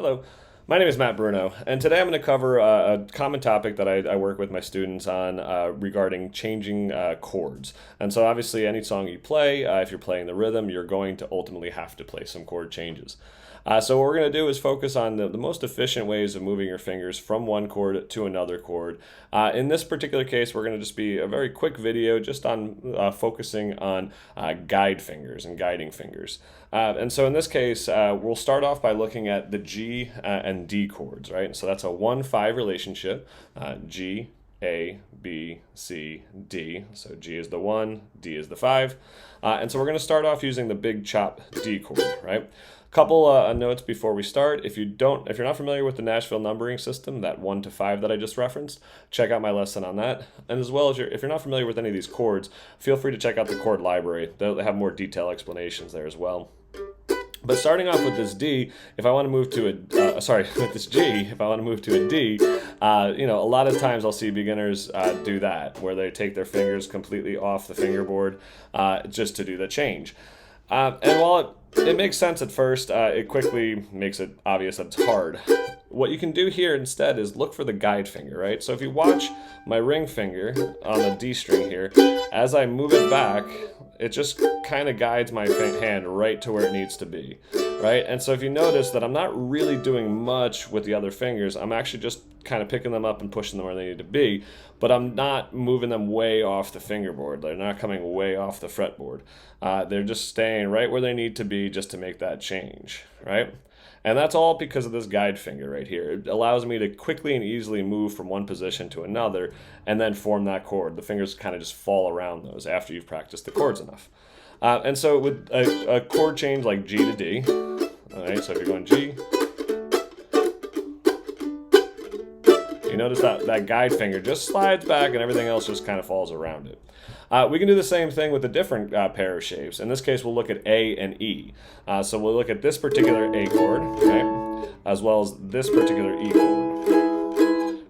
Hello, my name is Bruno, and today I'm going to cover a common topic that I work with my students on regarding changing chords. And so obviously any song you play, if you're playing the rhythm, you're going to ultimately have to play some chord changes. So what we're going to do is focus on the most efficient ways of moving your fingers from one chord to another chord. In this particular case, we're going to just be a very quick video just on focusing on guide fingers and guiding fingers. And so in this case, we'll start off by looking at the G and D chords, right? So that's a 1-5 relationship, G, A, B, C, D. So G is the 1, D is the 5. And so we're going to start off using the big chop D chord, right? Couple notes before we start. If you're not familiar with the Nashville numbering system, that 1 to 5 that I just referenced, check out my lesson on that. And as well as if you're not familiar with any of these chords, feel free to check out the chord library. They'll have more detailed explanations there as well. But starting off with this D, if I want to move to with this G, if I want to move to a D, a lot of times I'll see beginners do that, where they take their fingers completely off the fingerboard just to do the change. And while it makes sense at first, it quickly makes it obvious that it's hard. What you can do here instead is look for the guide finger, right? So if you watch my ring finger on the D string here, as I move it back, it just kind of guides my hand right to where it needs to be, right? And so if you notice that I'm not really doing much with the other fingers, I'm actually just kind of picking them up and pushing them where they need to be, but I'm not moving them way off the fingerboard. They're not coming way off the fretboard. They're just staying right where they need to be just to make that change, right? And that's all because of this guide finger right here. It allows me to quickly and easily move from one position to another and then form that chord. The fingers kind of just fall around those after you've practiced the chords enough. And so with a chord change like G to D, all right, so if you're going G, you notice that guide finger just slides back and everything else just kind of falls around it. We can do the same thing with a different pair of shapes. In this case, we'll look at A and E. So we'll look at this particular A chord, right, as well as this particular E chord.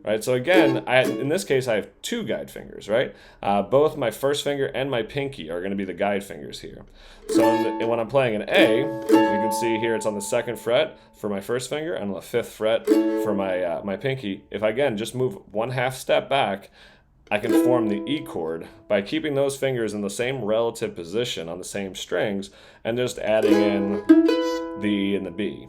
Right, so again, in this case, I have two guide fingers, right? Both my first finger and my pinky are going to be the guide fingers here. So when I'm playing an A, you can see here it's on the 2nd fret for my first finger and on the 5th fret for my pinky. If I, again, just move 1/2 step back, I can form the E chord by keeping those fingers in the same relative position on the same strings and just adding in the E and the B.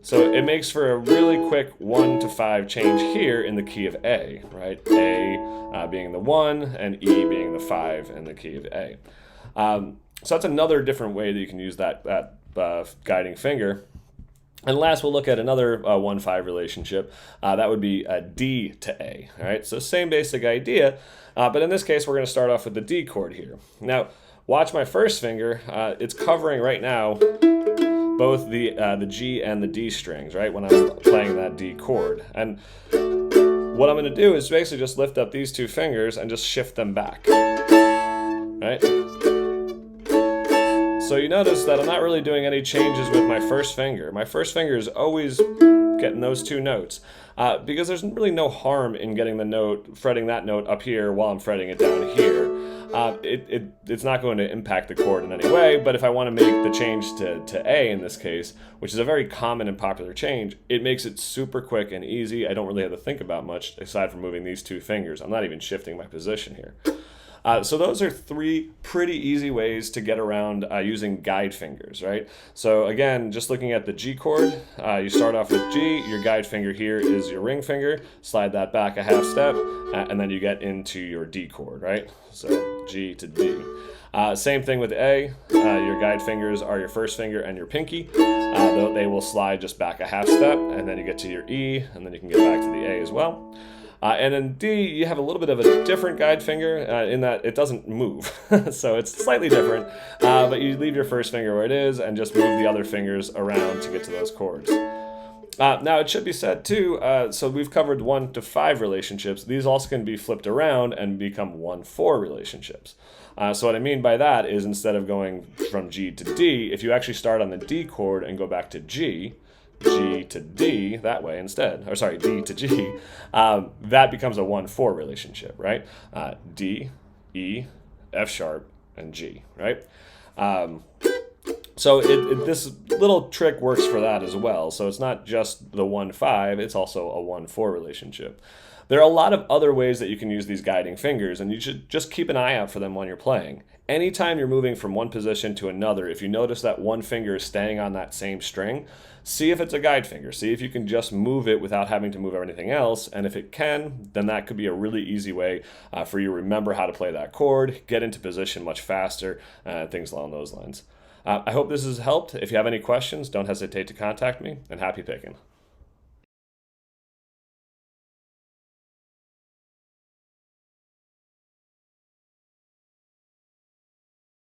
So it makes for a really quick 1 to 5 change here in the key of A, right? A being the 1 and E being the 5 in the key of A. So that's another different way that you can use that guiding finger. And last, we'll look at another 1-5 relationship. That would be D to A. All right, so same basic idea, but in this case, we're going to start off with the D chord here. Now, watch my first finger. It's covering right now both the G and the D strings, right, when I'm playing that D chord. And what I'm going to do is basically just lift up these two fingers and just shift them back, right? So you notice that I'm not really doing any changes with my first finger. My first finger is always getting those two notes because there's really no harm in getting the note, fretting that note up here while I'm fretting it down here. It's not going to impact the chord in any way, but if I want to make the change to A in this case, which is a very common and popular change, it makes it super quick and easy. I don't really have to think about much aside from moving these two fingers. I'm not even shifting my position here. So those are 3 pretty easy ways to get around using guide fingers, right? So again, just looking at the G chord, you start off with G, your guide finger here is your ring finger, slide that back a 1/2 step, and then you get into your D chord, right? So G to D. Same thing with A, your guide fingers are your first finger and your pinky. They will slide just back a 1/2 step, and then you get to your E, and then you can get back to the A as well. And in D, you have a little bit of a different guide finger in that it doesn't move. So it's slightly different, but you leave your first finger where it is and just move the other fingers around to get to those chords. Now, it should be said, too, so we've covered 1 to 5 relationships. These also can be flipped around and become 1-4 relationships. So what I mean by that is instead of going from G to D, if you actually start on the D chord and go back to G to D that way instead, or sorry, D to G, that becomes a 1-4 relationship, right? D, E, F sharp, and G, right? So this little trick works for that as well. So it's not just the 1-5, it's also a 1-4 relationship. There are a lot of other ways that you can use these guiding fingers, and you should just keep an eye out for them when you're playing. Anytime you're moving from one position to another, if you notice that one finger is staying on that same string, see if it's a guide finger. See if you can just move it without having to move anything else. And if it can, then that could be a really easy way for you to remember how to play that chord, get into position much faster, things along those lines. I hope this has helped. If you have any questions, don't hesitate to contact me, and happy picking.